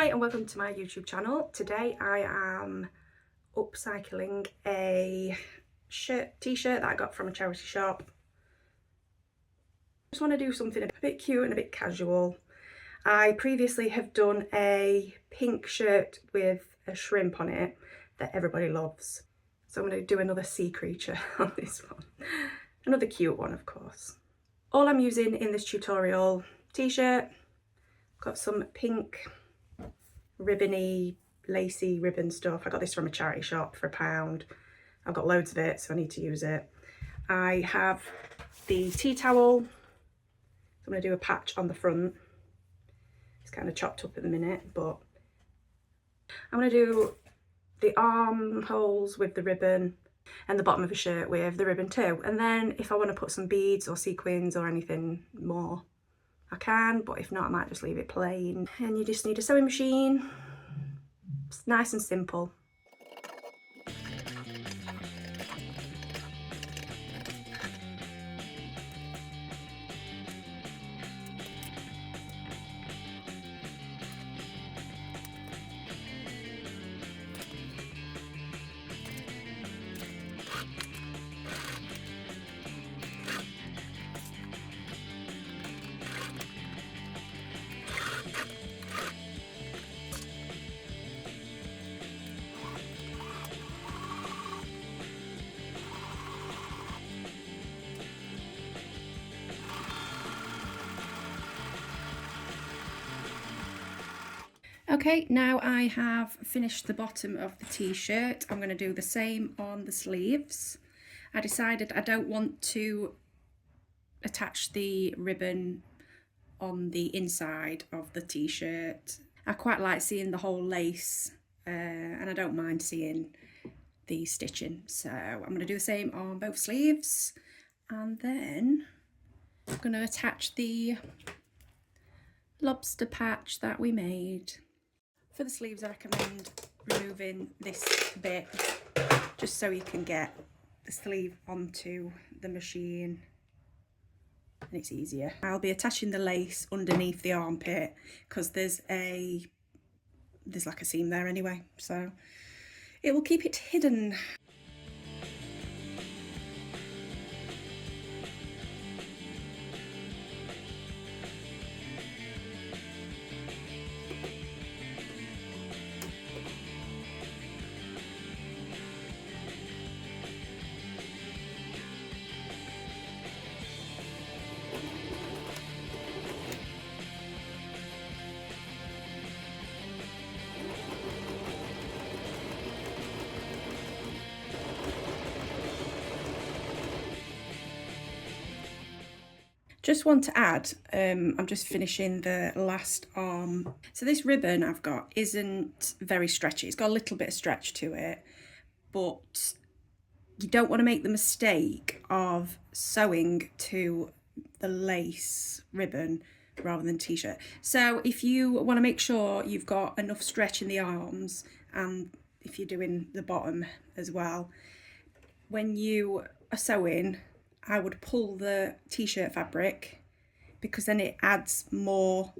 Hi and welcome to my YouTube channel. Today I am upcycling a t-shirt that I got from a charity shop. I just want to do something a bit cute and a bit casual. I previously have done a pink shirt with a shrimp on it that everybody loves. So I'm going to do another sea creature on this one. Another cute one, of course. All I'm using in this tutorial: t-shirt, got some pink ribbony, lacy ribbon stuff. I got this from a charity shop for £1. I've got loads of it, so I need to use it. I have the tea towel. I'm going to do a patch on the front. It's kind of chopped up at the minute, but I'm going to do the armholes with the ribbon and the bottom of the shirt with the ribbon too. And then if I want to put some beads or sequins or anything more, I can, but if not, I might just leave it plain. And you just need a sewing machine. It's nice and simple. Okay, now I have finished the bottom of the t-shirt. I'm going to do the same on the sleeves. I decided I don't want to attach the ribbon on the inside of the t-shirt. I quite like seeing the whole lace and I don't mind seeing the stitching. So I'm going to do the same on both sleeves, and then I'm going to attach the lobster patch that we made. For the sleeves, I recommend removing this bit just so you can get the sleeve onto the machine and it's easier. I'll be attaching the lace underneath the armpit because there's like a seam there anyway, so it will keep it hidden. Just want to add, I'm just finishing the last arm. So this ribbon I've got isn't very stretchy. It's got a little bit of stretch to it, but you don't want to make the mistake of sewing to the lace ribbon rather than t-shirt. So if you want to make sure you've got enough stretch in the arms, and if you're doing the bottom as well, when you are sewing, I would pull the t-shirt fabric because then it adds more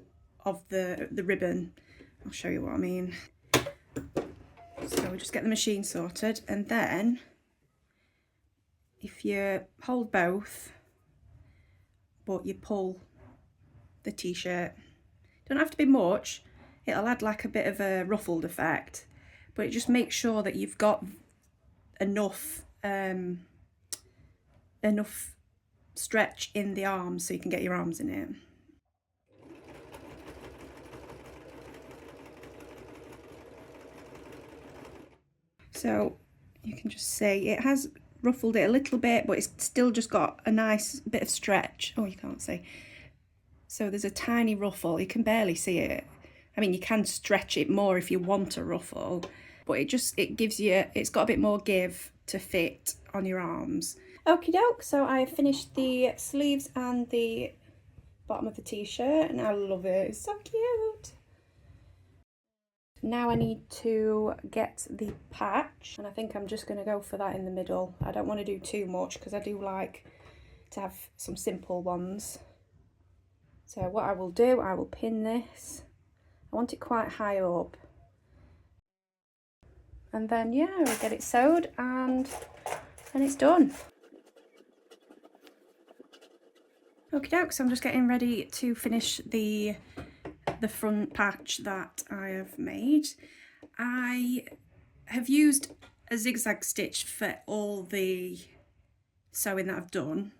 of the ribbon. I'll show you what I mean. So we just get the machine sorted, and then if you hold both but you pull the t-shirt, don't have to be much, it'll add like a bit of a ruffled effect, but it just makes sure that you've got enough stretch in the arms so you can get your arms in it. So you can just see it has ruffled it a little bit, but it's still just got a nice bit of stretch. Oh, you can't see. So there's a tiny ruffle, you can barely see it. I mean, you can stretch it more if you want a ruffle, but it gives you, it's got a bit more give to fit on your arms. Okie doke, so I have finished the sleeves and the bottom of the t-shirt and I love it, it's so cute. Now I need to get the patch, and I think I'm just going to go for that in the middle. I don't want to do too much because I do like to have some simple ones. So what I will do, I will pin this. I want it quite high up. And then, yeah, we get it sewed and it's done. Okie doke, so I'm just getting ready to finish the front patch that I have made. I have used a zigzag stitch for all the sewing that I've done.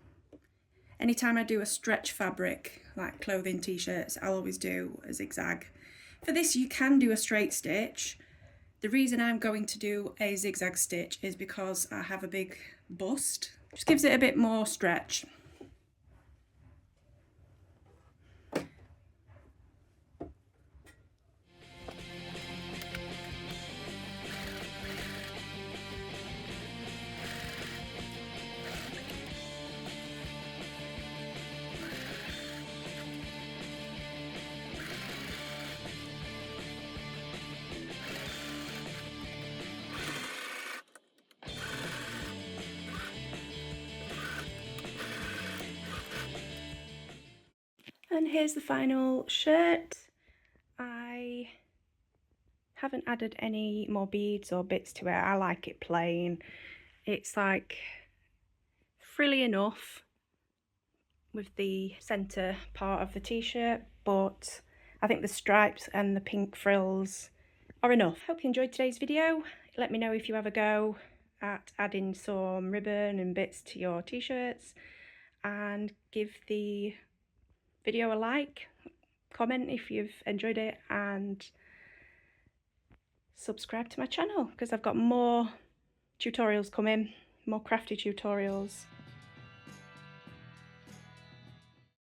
Anytime I do a stretch fabric, like clothing, t-shirts, I'll always do a zigzag. For this you can do a straight stitch. The reason I'm going to do a zigzag stitch is because I have a big bust. Just gives it a bit more stretch. And here's the final shirt. I haven't added any more beads or bits to it. I like it plain. It's like frilly enough with the centre part of the t-shirt, but I think the stripes and the pink frills are enough. Hope you enjoyed today's video. Let me know if you have a go at adding some ribbon and bits to your t-shirts, and give the video a like, comment if you've enjoyed it, and subscribe to my channel because I've got more tutorials coming, more crafty tutorials.